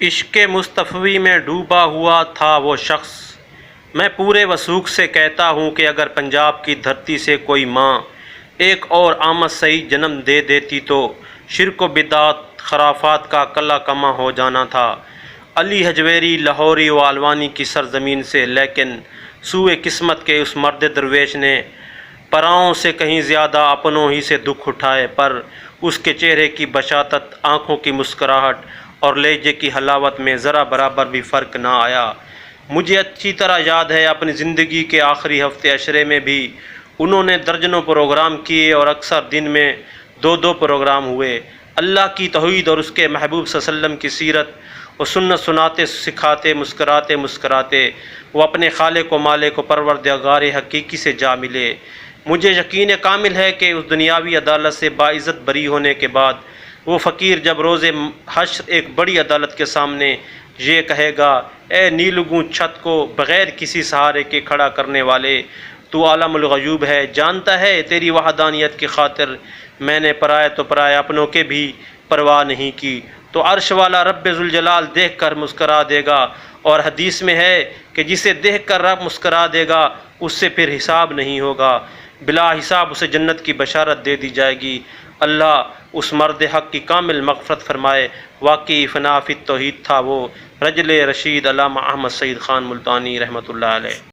عشق مصطفی میں ڈوبا ہوا تھا وہ شخص۔ میں پورے وثوق سے کہتا ہوں کہ اگر پنجاب کی دھرتی سے کوئی ماں ایک اور آمد صحیح جنم دے دیتی تو شرک و بدعت خرافات کا کلا کما ہو جانا تھا۔ علی حجویری لاہوری و آلوانی کی سرزمین سے، لیکن سوئے قسمت کے اس مرد درویش نے پراؤں سے کہیں زیادہ اپنوں ہی سے دکھ اٹھائے، پر اس کے چہرے کی بشاشت، آنکھوں کی مسکراہٹ اور لہجے کی حلاوت میں ذرا برابر بھی فرق نہ آیا۔ مجھے اچھی طرح یاد ہے، اپنی زندگی کے آخری ہفتے عشرے میں بھی انہوں نے درجنوں پروگرام کیے اور اکثر دن میں 2 پروگرام ہوئے۔ اللہ کی توحید اور اس کے محبوب صلی اللہ علیہ وسلم کی سیرت و سنت سناتے، سکھاتے، مسکراتے مسکراتے وہ اپنے خالق و مالک و پروردگار حقیقی سے جا ملے۔ مجھے یقین کامل ہے کہ اس دنیاوی عدالت سے باعزت بری ہونے کے بعد وہ فقیر جب روز حشر ایک بڑی عدالت کے سامنے یہ کہے گا، اے نیلگوں چھت کو بغیر کسی سہارے کے کھڑا کرنے والے، تو عالم الغیوب ہے، جانتا ہے تیری وحدانیت کی خاطر میں نے پرائے تو پرائے اپنوں کے بھی پرواہ نہیں کی، تو عرش والا رب ذوالجلال دیکھ کر مسکرا دے گا، اور حدیث میں ہے کہ جسے دیکھ کر رب مسکرا دے گا اس سے پھر حساب نہیں ہوگا، بلا حساب اسے جنت کی بشارت دے دی جائے گی۔ اللہ اس مرد حق کی کامل مغفرت فرمائے۔ واقعی فنا فی التوحید تھا وہ رجل رشید علامہ احمد سعید خان ملتانی رحمۃ اللہ علیہ۔